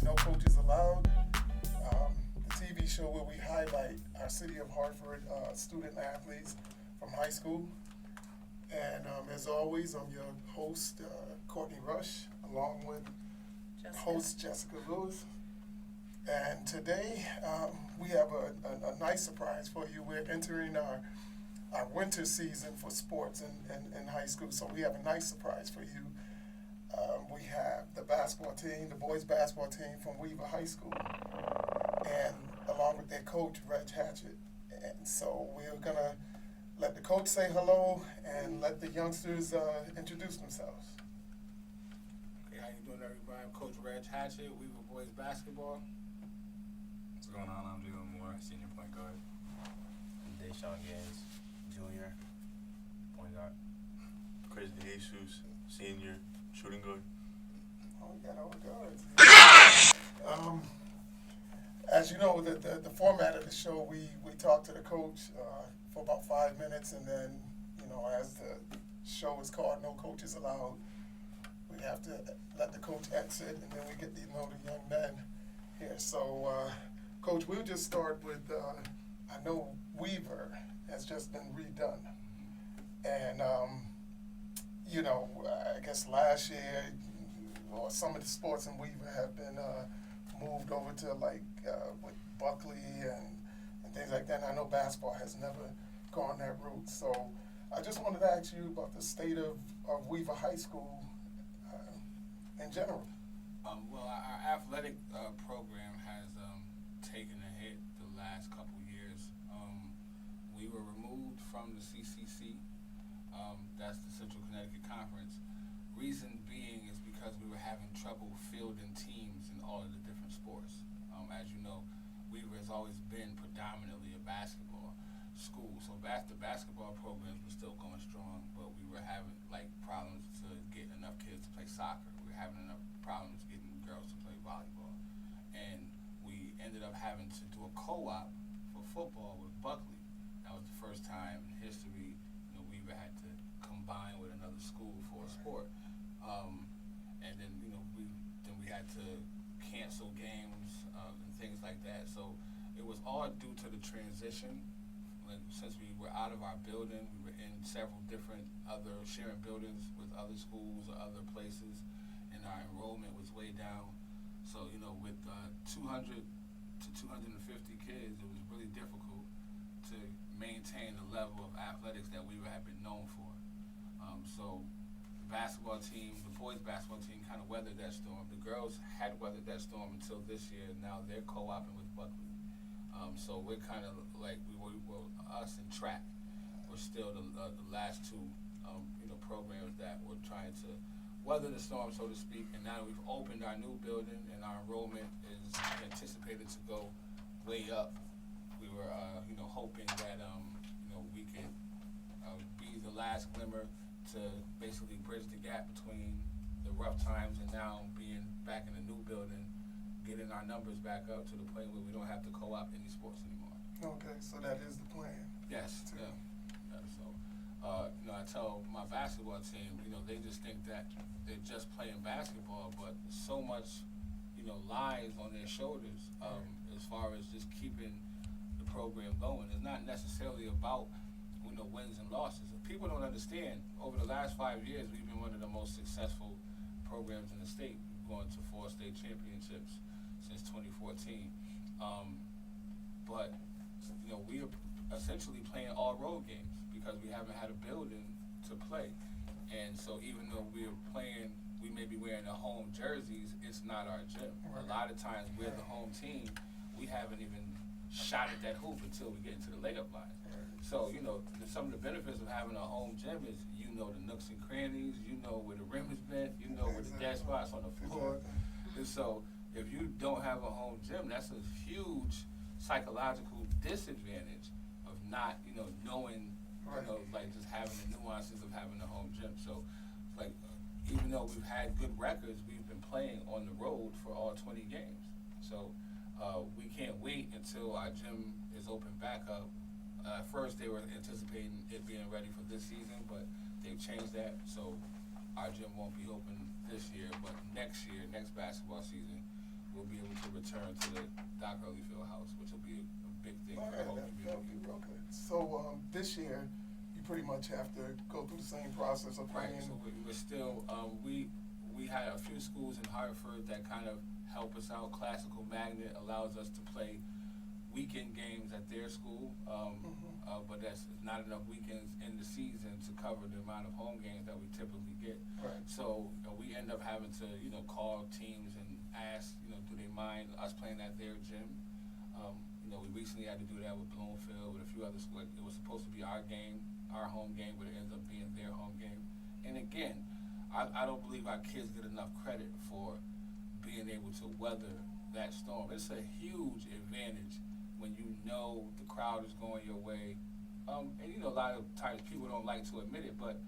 No Coaches Allowed, the TV show where we highlight our city of Hartford student athletes from high school. And as always, I'm your host, Courtney Rush, along with host Jessica Lewis. And today we have a nice surprise for you. We're entering our winter season for sports in high school, so we have a nice surprise for you. We have the basketball team, the boys basketball team from Weaver High School, and along with their coach, Reg Hatchett. And so we're going to let the coach say hello and let the youngsters introduce themselves. Okay, how you doing, everybody? I'm Coach Reg Hatchett, Weaver Boys Basketball. What's going on? I'm Jalen Moore, senior point guard. I'm Deshaun Gaines, junior, point guard. Chris DeJesus, senior, shooting guard. Oh, we got all the guards. As you know, the format of the show, we talk to the coach for about 5 minutes, and then, as the show is called No Coaches Allowed, we have to let the coach exit, and then we get to know the young men here. So, Coach, we'll just start with, I know Weaver has just been redone. And, I guess last year, or some of the sports in Weaver have been moved over to with Buckley and things like that. And I know basketball has never gone that route. So I just wanted to ask you about the state of Weaver High School in general. Well, our athletic program has taken a hit the last couple years. We were removed from the CCC. That's the Central Connecticut Conference. Reason being is because we were having trouble fielding teams in all of the different sports. As you know, Weaver has always been predominantly a basketball school. So the basketball programs were still going strong, but we were having problems to get enough kids to play soccer. We were having enough problems getting girls to play volleyball. And we ended up having to do a co-op for football with Buckley. That was the first time in history Weaver had to combine with another school for a sport. And then we had to cancel games and things like that. So it was all due to the transition. Since we were out of our building, we were in several different other sharing buildings with other schools or other places, and our enrollment was way down. So with 200 to 250 kids, it was really difficult to maintain the level of athletics that we had been known for. So the basketball team, the boys basketball team kind of weathered that storm. The girls had weathered that storm until this year. Now they're co-oping with Buckley. So we're kind of us and track, we're still the last two programs that were trying to weather the storm, so to speak. And now we've opened our new building, and our enrollment is anticipated to go way up. We were hoping that we could be the last glimmer to basically bridge the gap between the rough times and now being back in the new building, getting our numbers back up to the point where we don't have to co-op any sports anymore. Okay, so that is the plan. Yes. Yeah. So, I tell my basketball team, they just think that they're just playing basketball, but so much, lies on their shoulders as far as just keeping the program going. It's not necessarily about wins and losses. People don't understand. Over the last 5 years, we've been one of the most successful programs in the state. We've gone to 4 state championships since 2014. But we are essentially playing all road games because we haven't had a building to play. And so even though we are playing, we may be wearing the home jerseys, it's not our gym. A lot of times we're the home team. We haven't even shot at that hoop until we get into the layup line. So, some of the benefits of having a home gym is the nooks and crannies, where the rim is bent, where the dead spots on the floor. And so if you don't have a home gym, that's a huge psychological disadvantage of not, knowing, just having the nuances of having a home gym. So, even though we've had good records, we've been playing on the road for all 20 games. So, we can't wait until our gym is open back up. First, they were anticipating it being ready for this season, but they've changed that. So, our gym won't be open this year, but next year, next basketball season, we'll be able to return to the Doc Hurley Fieldhouse, which will be a big thing All for the right, whole that'll be community. real good. So, this year, you pretty much have to go through the same process of Right, playing. so we're still, we had a few schools in Hartford that kind of help us out. Classical Magnet allows us to play weekend games at their school, but that's not enough weekends in the season to cover the amount of home games that we typically get. Right. So we end up having to, call teams and ask, do they mind us playing at their gym? We recently had to do that with Bloomfield, with a few other schools. It was supposed to be our game, our home game, but it ends up being their home game. And again, I don't believe our kids get enough credit for being able to weather that storm. It's a huge advantage when you know the crowd is going your way. And a lot of times people don't like to admit it, but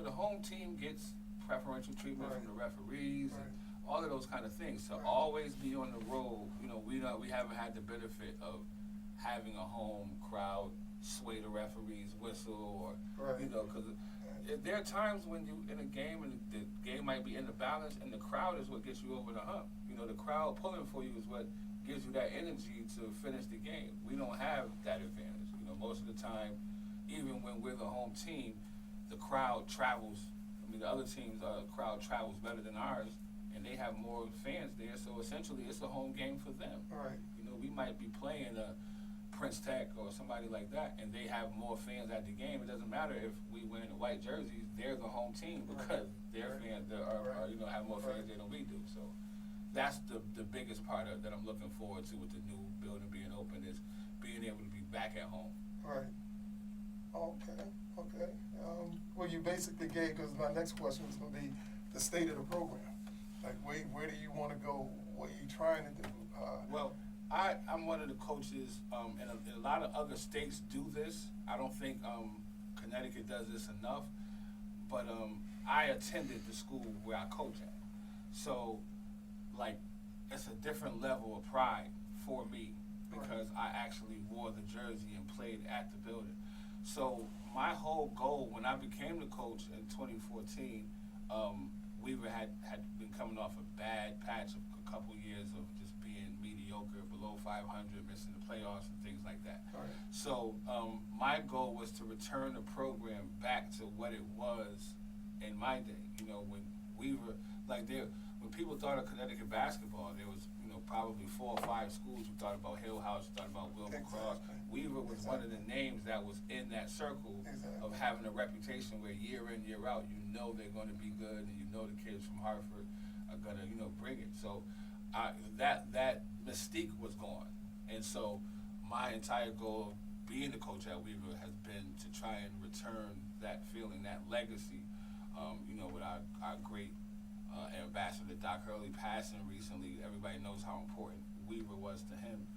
the home team gets preferential treatment from the referees and all of those kind of things. So always be on the road. We haven't had the benefit of having a home crowd sway the referee's whistle or because there are times when you in a game and the game might be in the balance and the crowd is what gets you over the hump. The crowd pulling for you is what gives you that energy to finish the game. We don't have that advantage. Most of the time, even when we're the home team, the crowd travels. The other teams' crowd travels better than ours, and they have more fans there. So essentially, it's a home game for them. Right. We might be playing Prince Tech or somebody like that, and they have more fans at the game. It doesn't matter if we wear the white jerseys; they're the home team because their fans are have more fans than we do. So that's the biggest part of, that I'm looking forward to with the new building being open is being able to be back at home. Right. Okay. Well, you basically gave, because my next question was going to be the state of the program. Like, where do you want to go? What are you trying to do? Well, I'm one of the coaches, and a lot of other states do this. I don't think Connecticut does this enough, but I attended the school where I coach at. So, it's a different level of pride for me because I actually wore the jersey and played at the building. So my whole goal when I became the coach in 2014, Weaver had been coming off a bad patch of a couple years of just being mediocre, below 500, missing the playoffs and things like that. Right. So my goal was to return the program back to what it was in my day. When Weaver, when people thought of Connecticut basketball, there was probably 4 or 5 schools who thought about Hill House, thought about Wilbur Cross. Weaver was one of the names that was in that circle of having a reputation where year in, year out, they're going to be good, and the kids from Hartford are going to, bring it. So that mystique was gone. And so my entire goal of being the coach at Weaver has been to try and return that feeling, that legacy, with our great Ambassador Doc Hurley passing recently. Everybody knows how important Weaver was to him.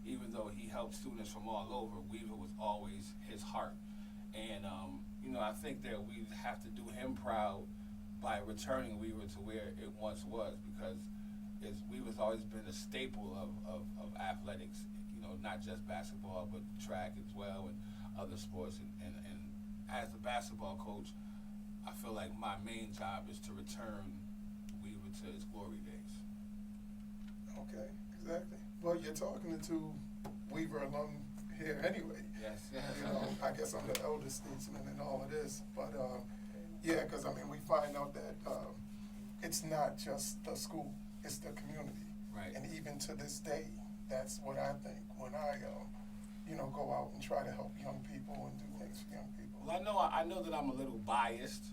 Even though he helped students from all over, Weaver was always his heart. And, I think that we have to do him proud by returning Weaver to where it once was, because Weaver's always been a staple of athletics, not just basketball, but track as well and other sports. And as a basketball coach, I feel like my main job is to return Weaver to its glory days. Okay, exactly. Well, you're talking to Weaver alum here anyway. Yes. I guess I'm the eldest statesman in all of this, but because we find out that it's not just the school; it's the community. Right. And even to this day, that's what I think when I, go out and try to help young people and do things for young people. Well, I know that I'm a little biased,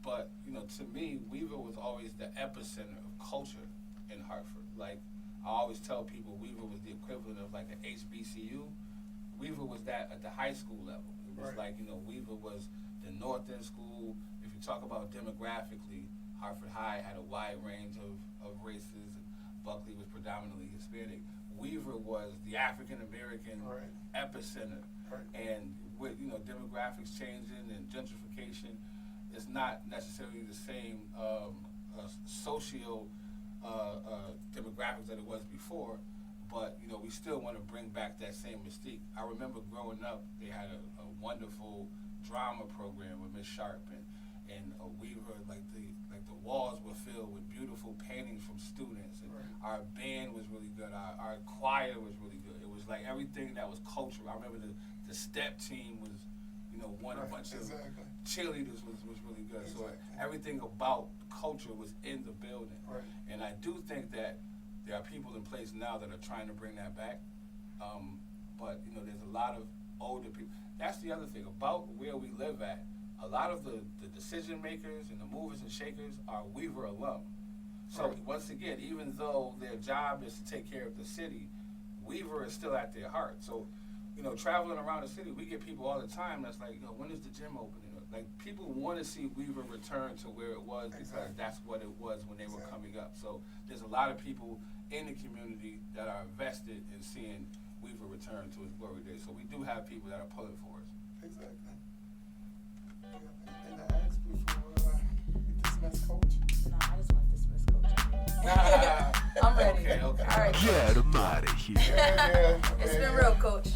but to me, Weaver was always the epicenter of culture in Hartford. Like I always tell people, Weaver was the equivalent of like an HBCU. Weaver was that at the high school level. It was like Weaver was the North End school. If you talk about demographically, Hartford High had a wide range of races, and Buckley was predominantly Hispanic. Weaver was the African American epicenter. Right. And with demographics changing and gentrification, it's not necessarily the same socio demographics that it was before, but we still want to bring back that same mystique. I remember growing up, they had a wonderful drama program with Miss Sharp, and Weaver, like the walls were filled with beautiful paintings from students, and Right. our band was really good. Our choir was really good. It was like everything that was cultural. I remember the step team was, won a Right, bunch of exactly. cheerleaders was really good. So Exactly. everything about culture was in the building. Right. And I do think that there are people in place now that are trying to bring that back. But there's a lot of older people. That's the other thing about where we live at. A lot of the decision makers and the movers and shakers are Weaver alum. So Right. once again, even though their job is to take care of the city, Weaver is still at their heart. So, traveling around the city, we get people all the time that's like, when is the gym opening? Like, people want to see Weaver return to where it was because Exactly. that's what it was when they were Exactly. coming up. So there's a lot of people in the community that are invested in seeing Weaver return to its glory days. So we do have people that are pulling for us. Exactly. You got anything to ask before we dismiss Coach? No, I just want to dismiss Coach. I'm ready. Okay. All right, Get him out of here. Yeah. it's been real, Coach.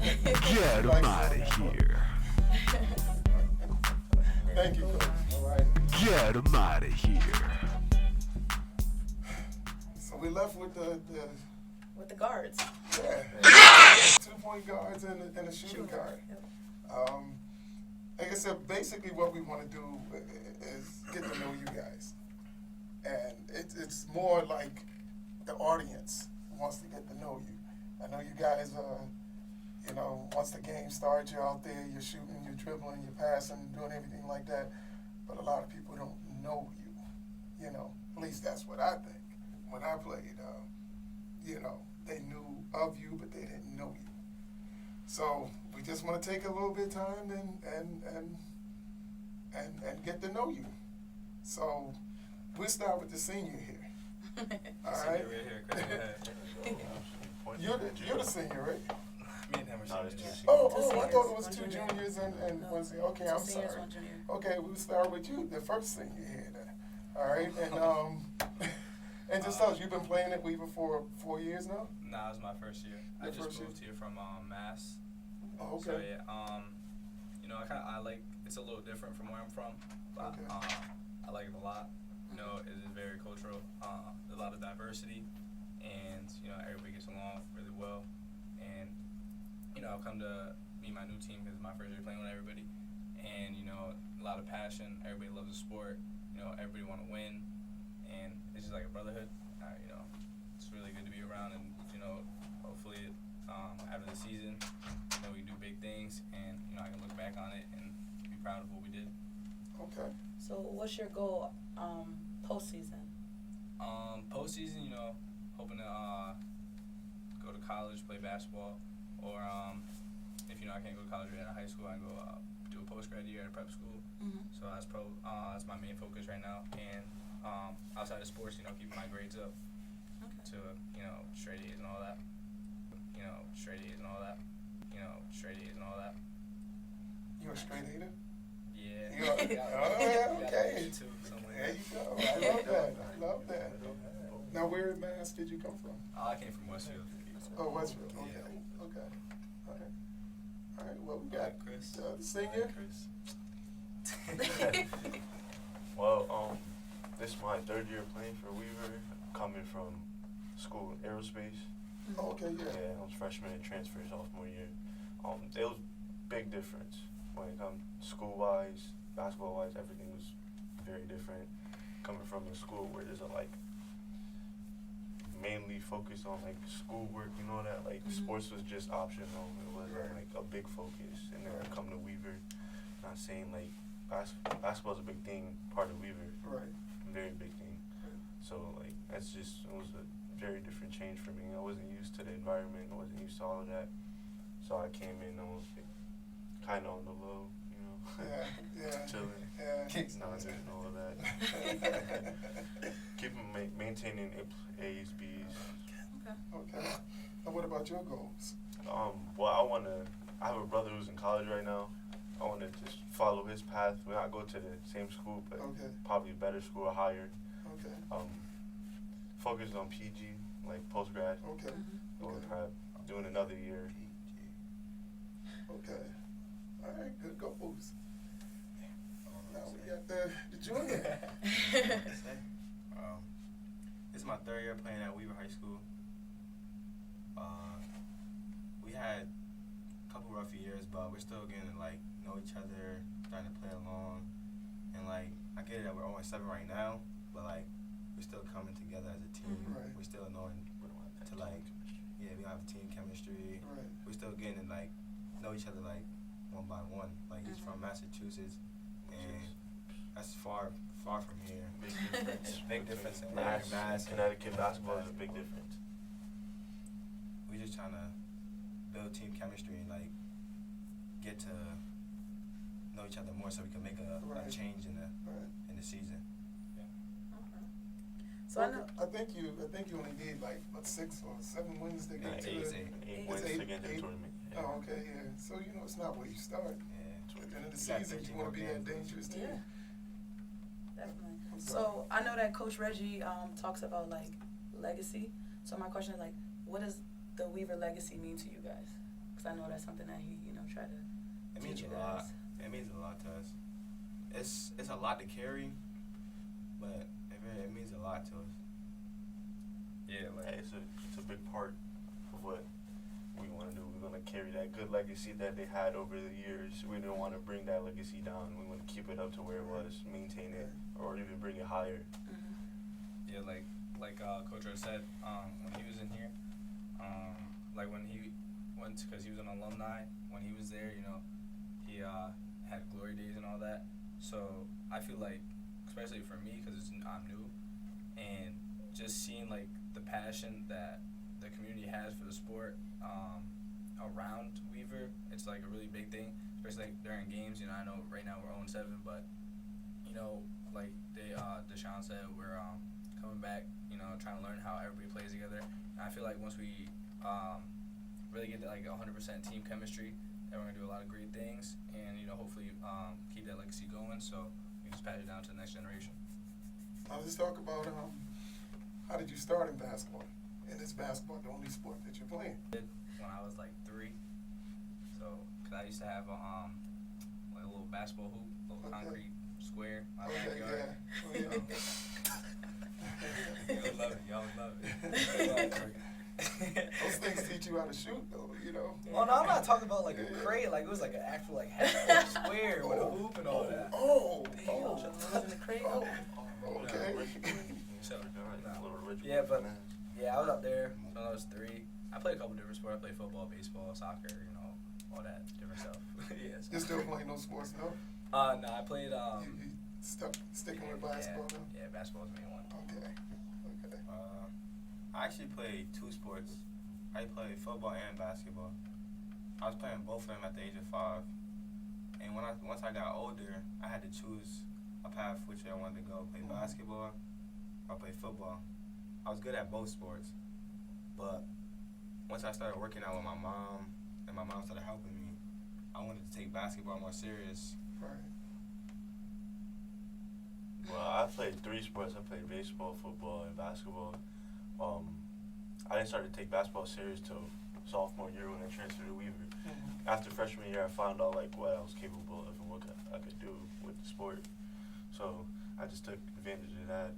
Get him out of here. Thank you, Coach. All right. Get him out of here. So we left with the With the guards. 2-point guards and a shooting guard. Yep. Like I said, basically what we want to do is get to know you guys. And it's more like the audience wants to get to know you. I know you guys once the game starts, you're out there, you're shooting, you're dribbling, you're passing, doing everything like that. But a lot of people don't know you. At least that's what I think. When I played, they knew of you, but they didn't know you. So we just want to take a little bit of time and get to know you. So we'll start with the senior here. All right? Senior right here, Chris, go ahead. You're the senior, right? Me and him are No, seniors. it's two Oh, Two I thought it seniors, was one 2 junior. juniors and No, one senior. Okay, 2 I'm seniors, sorry. 1 junior. Okay, we'll start with you, the first senior here then. All right, and just tell us, you've been playing at Weaver for 4 years now? Nah, it was my first year. I Your just first year? moved here from Mass. Oh, So okay. yeah, I like it's a little different from where I'm from, but Okay. I like it a lot. It is very cultural. There's a lot of diversity, and everybody gets along really well. And I've come to meet my new team because it's my first year playing with everybody, and a lot of passion. Everybody loves the sport. Everybody want to win, and it's just like a brotherhood. It's really good to be around, and hopefully after the season, we do big things, and I can look back on it and be proud of what we did. Okay. So what's your goal postseason? Postseason, hoping to go to college, play basketball, or if I can't go to college right out of high school, I go do a post-grad year at a prep school. Mm-hmm. So that's my main focus right now, and outside of sports, keeping my grades up Okay. to straight A's and all that. Straight A's and all that. Straight A's and all that. You're a straight hater? Yeah. You are- Got- oh, yeah, got okay. that too, something like There that. you go. I love that. I love that. Now, where in Mass did you come from? I came from Westfield. Oh, Westfield. Okay. Yeah. Okay. All right. All right. Well, we All got right, Chris. the senior. Chris. Well, this is my 3rd year playing for Weaver, coming from school in aerospace. Oh, okay. Yeah. Yeah, I was freshman and transferred sophomore year. It was big difference when it comes school-wise, basketball-wise. Everything was very different. Coming from a school where there's mainly focused on schoolwork, that sports was just optional. It wasn't a big focus. And then I come to Weaver, not saying basketball's a big thing, part of Weaver, Right. very big thing. So it was a very different change for me. I wasn't used to the environment. I wasn't used to all of that. So I came in, I was kind of on the low, Yeah. Yeah. chilling, Yeah. not doing all of that. Keeping maintaining A's, B's. Okay. Okay. And what about your goals? Well, I have a brother who's in college right now. I want to just follow his path. We're not go to the same school, but Okay. probably a better school or higher. Okay. Focus on PG, post grad. Okay. Mm-hmm. Or Okay. perhaps doing another year. Okay. All right. Good goals. Now we got the junior. This is my third year playing at Weaver High School. We had a couple rough years, but we're still getting to like know each other, starting to play along, and like I get it that we're only 7 right now, but like we're still coming together as a team. Right. We're still knowing to like, yeah, we don't have team chemistry. Right. We're still getting to like know each other like one by one. Like he's from Massachusetts, and that's far from here. Big difference. Big difference in Mass, Connecticut basketball is a big difference. We just trying to build team chemistry and like get to know each other more so we can make a Right. change in Right. the season. So I know. I think you only need like what 6 or 7 wins to get to Eight. the. Eight It's wins eight- to get to the eight- tournament. Oh, okay, yeah. So it's not where you start. Yeah. At the end of the We got season, 13 you want more to be that games. dangerous team. Yeah. Definitely. I'm sorry. So I know that Coach Reggie talks about like legacy. So my question is like, what does the Weaver legacy mean to you guys? Because I know that's something that he try to It means teach a you lot. guys. It means a lot to us. It's a lot to carry, but it means a lot to us. Yeah, like It's a big part of what we want to do. We're going to carry that good legacy that they had over the years. We don't want to bring that legacy down. We want to keep it up to where it was, maintain it, or even bring it higher. yeah, like Coach Rose said, when he was in here, like when he went, because he was an alumni, when he was there, he had glory days and all that. So I feel like, especially for me, because I'm new, and just seeing like the passion that the community has for the sport around Weaver, it's like a really big thing, especially like during games. I know right now we're 0-7, but like Deshaun said, we're coming back, trying to learn how everybody plays together. And I feel like once we really get to like 100% team chemistry, then we're gonna do a lot of great things, and hopefully keep that legacy going. So we just pass it down to the next generation. Now let's talk about how did you start in basketball? And is basketball the only sport that you're playing? When I was like 3, so cause I used to have like a little basketball hoop, little Okay. concrete square in my Okay, backyard. yeah. Oh, yeah. Y'all would love it. Y'all would love it. Those things teach you how to shoot, though. Oh no, I'm not talking about like a crate. Like it was like an actual like half square with a hoop and all that. Oh, Damn, oh, was in the crate. oh, okay. So, A little ritual. yeah, but yeah, I was up there when I was 3. I played a couple different sports. I played football, baseball, soccer, all that different stuff. Yeah. So. You're still playing those sports, no? No, I played. You sticking with basketball now? Yeah, basketball is the main one. Okay. I actually played 2 sports. I played football and basketball. I was playing both of them at the age of 5. And once I got older, I had to choose a path which I wanted to go, play basketball or play football. I was good at both sports, but once I started working out with my mom and my mom started helping me, I wanted to take basketball more serious. Right. Well, I played 3 sports. I played baseball, football, and basketball. I didn't start to take basketball serious till sophomore year when I transferred to Weaver. After freshman year, I found out like what I was capable of and what I could do with the sport. So I just took advantage of that.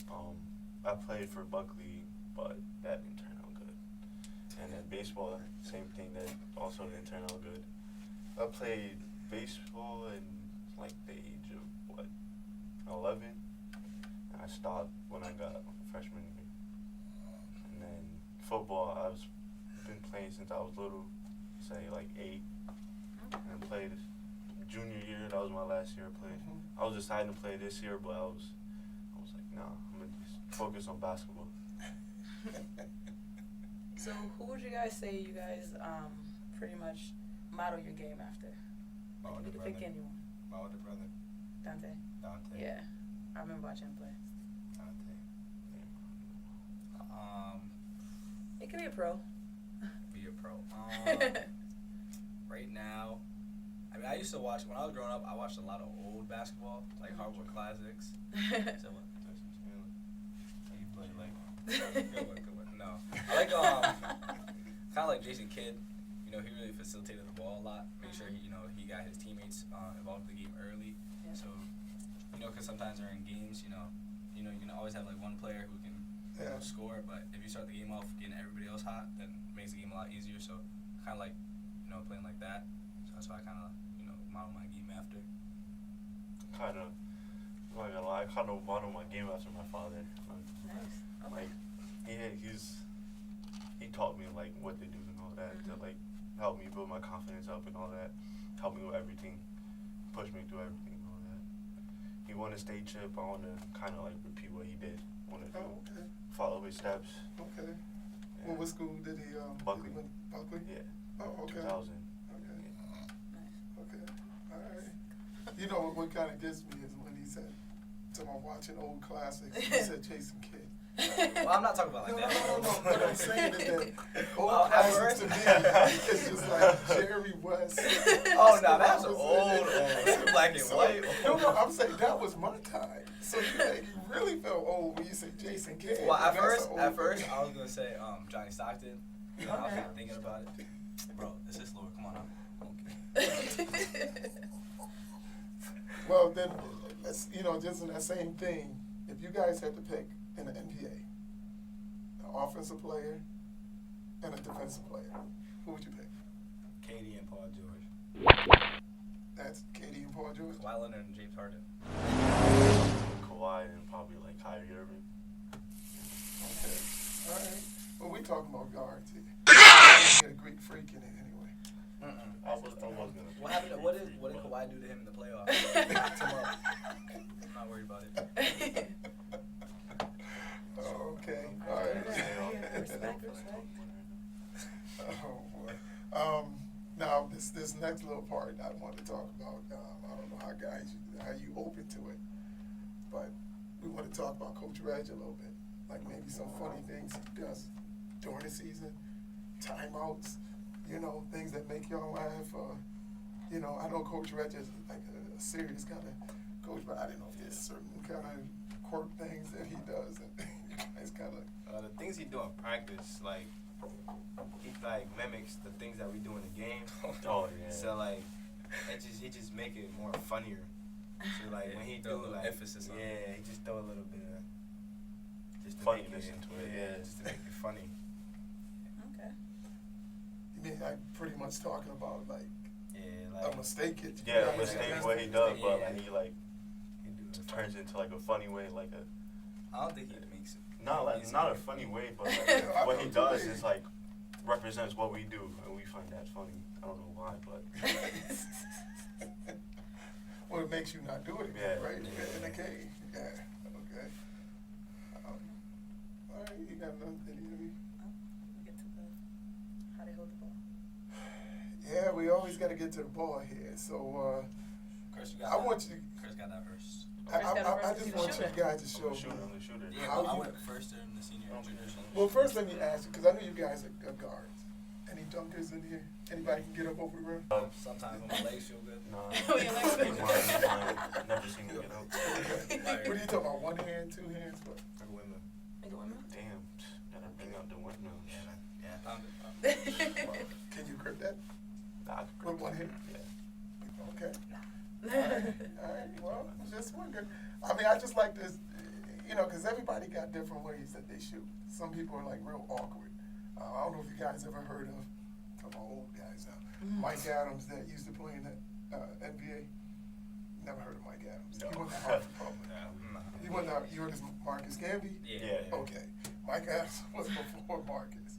I played for Buckley, but that didn't turn out good. And then baseball, same thing. That also didn't turn out good. I played baseball in like the age of 11, and I stopped when I got freshman year. And then football, I've been playing since I was little, say like 8, and played junior year. That was my last year I played. I was deciding to play this year, but I was like, nah, I'm gonna just focus on basketball. So who would you guys say you guys pretty much model your game after? My Like, older you could pick brother. anyone. My older brother, Dante. Dante. Yeah, I remember watching him play. Dante. It could be a pro. Be a pro. Right now, I mean, I used to watch when I was growing up. I watched a lot of old basketball, like hardwood classics. So what? You play like good one. No, I like kind of like Jason Kidd. He really facilitated the ball a lot. Made sure he got his teammates involved in the game early. Yeah. So because sometimes during games, you can always have like one player who can score, but if you start the game off getting everybody else hot, then it makes the game a lot easier. So kind of like, playing like that. So that's why I kind of, model my game after. Kind of, I'm not gonna lie, I kind of model my game after my father. Nice. Like, he taught me like what to do and all that to like help me build my confidence up and all that, help me with everything, push me through everything and all that. He won a state chip. I want to kind of like repeat what he did. Want to Oh, okay. follow his steps. Okay. Yeah. Well, what school did he? Buckley. Did he win? Buckley. Yeah. Oh, okay. 2000. Okay. Nice. Okay. All right. You know what kind of gets me is when he said, "To my watching old classics," he said Jason Kidd. Well, I'm not talking about like No, that. no. What I'm saying is that old Well, at classics to me first- is just like Jerry West. Oh, no, that's Stuff old. was- Black and So, white. No, I'm saying that was my time. So you really felt old when you said Jason Kidd. Well, at That's first, an I old was man. gonna say Johnny Stockton. I was Okay. thinking about it. Bro, this is Lord. Come on now. Okay. Well, then, let's, just in that same thing, if you guys had to pick in the NBA, an offensive player and a defensive player, who would you pick? Katie and Paul George. That's Katie and Paul George? Kawhi Leonard and James Harden. Kawhi and probably like Kyrie Irving. Okay. All right. Well, we talking about guards here. Get a Greek freak in it anyway. Mm-mm. I was gonna. What happened? What did Kawhi do to him in the playoffs? Knocked him up. I'm not worried about it. Okay. All right. Respect. Oh boy. Now this next little part I want to talk about. I don't know how you open to it, but we want to talk about Coach Reg a little bit, like maybe some funny things he does during the season, timeouts, things that make y'all laugh. I know Coach Reg is like a serious kind of coach, but I didn't know if there's certain kind of quirk things that he does, and you guys kind of. The things he do in practice, like he like mimics the things that we do in the game. Oh yeah. So like, he just make it more funnier. So like Yeah, when he throw a do little like emphasis on he just throw a little bit of just to Funniness make into it, yeah. just to make it funny. Okay. You mean like pretty much talking about like Yeah, a like mistake? Yeah, Right. mistake what he does, but Yeah. like he like he do it turns into like a funny way, like a I don't think he makes it. not a funny way, but like I what he know what you does mean. is like represents what we do, and we find that funny. I don't know why, but Well, it makes you not do it again, Yeah. right? Yeah. In the game. Yeah. Okay. All right. You got nothing? We get to the how they hold the ball. Yeah, we always got to get to the ball here. So Chris, you I want you. Chris got that first. I just want you guys to show I'm a me. shooter. Yeah, How I you- went first in the senior and junior. Well, first let me ask you, because I know you guys are guards. Any dunkers in here? Anybody can get up over the rim? Sometimes when my legs feel good. Nah. Oh, your legs feel He's good. mine. Never seen him get up. What are you talking about? One hand, two hands? What? like women. Nigga women? Damn, gotta bring out the windmill. Yeah. Pound it. Can you grip that? Nah, I could grip With one hand? Yeah. Okay. All right. Well, just wondering. I mean, I just like this, because everybody got different ways that they shoot. Some people are like real awkward. I don't know if you guys ever heard of, talking about old guys now, Mike Adams that used to play in the NBA. Never heard of Mike Adams. He went to Harvard Public. He went to, you heard of Marcus Camby? Yeah. Okay. Mike Adams was before Marcus.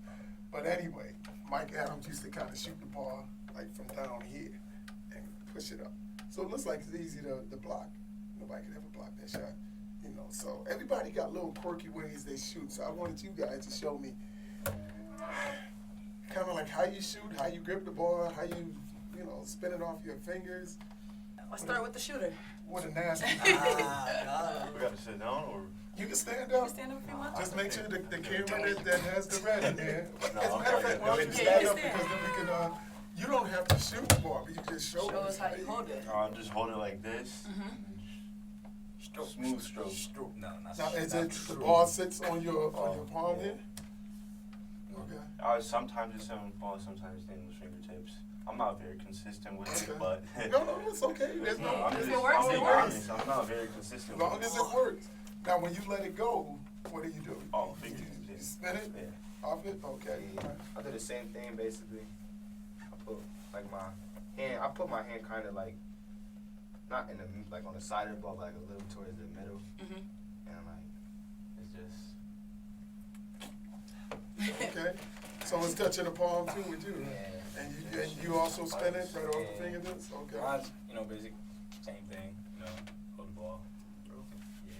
But anyway, Mike Adams used to kind of shoot the ball like from down here and push it up. So it looks like it's easy to block. Nobody could ever block that shot. So everybody got little quirky ways they shoot. So I wanted you guys to show me kind of like how you shoot, how you grip the ball, how you, spin it off your fingers. Let's start with the shooter. What a nasty. We gotta sit down or. You can stand You up. can stand up if you want. Just make sure the camera that has the red in there. No, As a matter of fact, why don't you Yeah, stand you up can because stand. then we can, you don't have to shoot the ball, but you just show Show us how you hold it. I'll just hold it like this. Smooth stroke. No, not Now, is not it the ball sits on your palm Yeah. here? Okay. Sometimes it's on the ball, sometimes it's in the fingertips. I'm not very consistent with it, Okay. but No, it's okay. There's no, I'm there's just no works, I'm it being works. honest. I'm not very consistent As long with as it. it works. Now, when you let it go, what do you do? Oh, you, figure you it. spin it Yeah. off it? Okay. I do the same thing basically. I put like my hand. I put my hand kind of like not in the like on the side of the ball, but like a little towards the middle, Mhm. and like it's just. Okay. So it's touching the palm too with you. Yeah. And you also spin it right off the Yeah. fingertips? Okay. Mine's, you know, basic, same thing, you know, hold the ball. Yeah,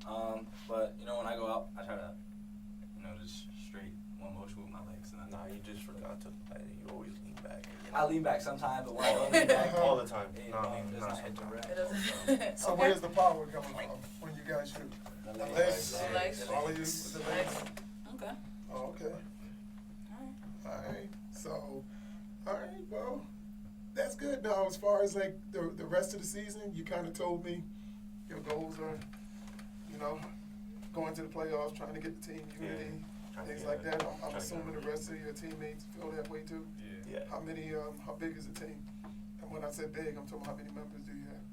nah. But, you know, when I go out, I try to, you know, just straight one motion with my legs. And Nah, you just forgot to. You always lean back. I lean back sometimes, but when I don't lean back, all the time. it Nah, does nah, not hit the sometimes. rim. It doesn't. So Okay. where's the power coming from when you guys shoot? The The legs. legs? The legs. All of you with the legs? Okay. Oh, okay. Alright. Alright. So, alright, well, that's good. Now, as far as like the rest of the season, you kind of told me your goals are, you know, going to the playoffs, trying to get the team unity, Trying to things get like it. that. Trying I'm to assuming get the rest of your teammates feel that way too. Yeah. Yeah. How many, how big is the team? And when I said big, I'm talking how many members do you have?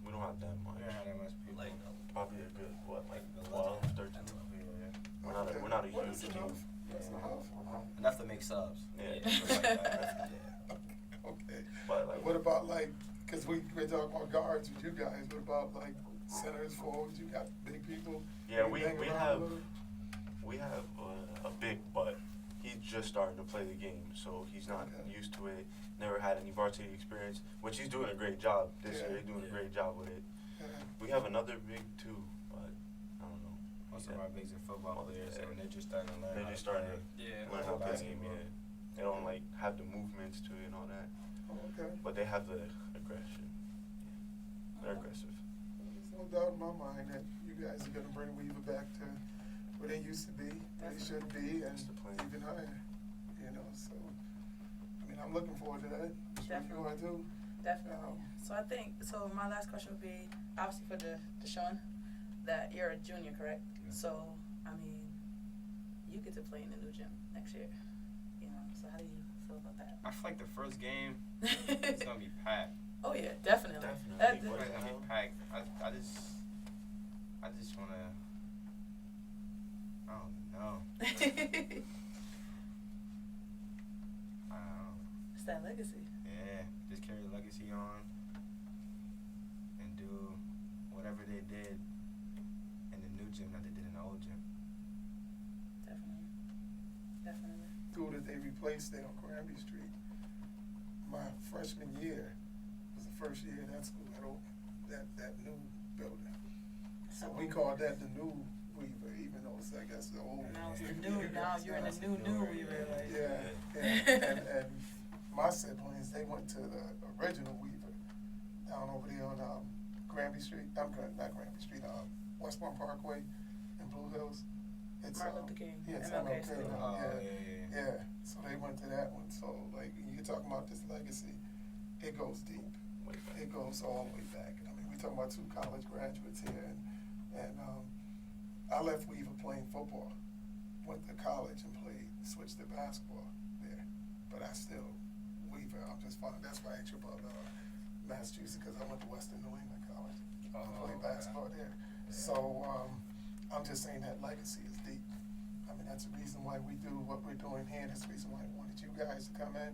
We don't have that much. We don't have that much people. Like, Probably a good, what, like 11, 12, 13? Yeah. We're not a Well, huge that's team. enough. That's enough. Enough to make subs. Yeah. Just like that. Yeah. Okay. But like, What about like, cause we're talking about guards with you guys, what about like centers, forwards, you got big people? yeah, You we bang around have a little? a big, but he's just starting to play the game, so he's not Okay. used to it. Never had any varsity experience, which he's doing a great job this Yeah. year. He's doing a Yeah. great job with it. Yeah. We have another big too, but I don't know. Most Yeah. of our bigs are football players, and they're just starting to learn. They're how just to starting play. to Yeah. learn how to play the game. Basketball. Yeah, they don't like have the movements to it and all that, Oh, okay. but they have the aggression. They're Okay. aggressive. There's no doubt in my mind that you guys are gonna bring Weaver back to where they used to be, where they should be, and That's the plan. even higher, you know, so, I mean, I'm looking forward to that. Sure you Definitely. are too. Definitely. So I think, so my last question would be, obviously for Deshaun, that you're a junior, correct? Yeah. So, I mean, you get to play in the new gym next year, you know, so how do you feel about that? I feel like the first game it's gonna be packed. Oh yeah, definitely. Definitely, That- but- It's gonna be packed. I just wanna. I don't know. I don't know. It's that legacy. Yeah, just carry the legacy on and do whatever they did in the new gym that they did in the old gym. Definitely. Definitely. School that they replaced there on Granby Street. My freshman year was the first year that school had opened, that new building. So we called that the new Weaver, even though it's, I guess, the old. Now it's the new, now you're in the new Weaver, like. Yeah, and my siblings, they went to the original Weaver down over there on Granby Street. Not Granby Street, Westbourne Parkway in Blue Hills. It's Martin Luther King, Yeah, it's MLK MLK. Stadium. Oh, Yeah. yeah. Yeah, so they went to that one. So like you're talking about this legacy, it goes deep. Way back. It goes all the way back. I mean, we're talking about two college graduates here, and I left Weaver playing football, went to college and switched to basketball there, but I still Weaver. I'm just fine. That's why I asked you about Massachusetts, because I went to Western New England College. I played okay. basketball there. Yeah. So I'm just saying that legacy is deep. I mean, that's the reason why we do what we're doing here. That's the reason why I wanted you guys to come in,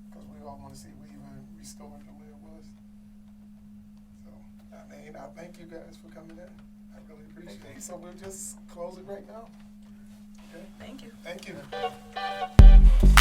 because we all want to see Weaver restored the way it was. So, I mean, I thank you guys for coming in. I really appreciate it. So we'll just close it right now. Okay? Thank you. Thank you.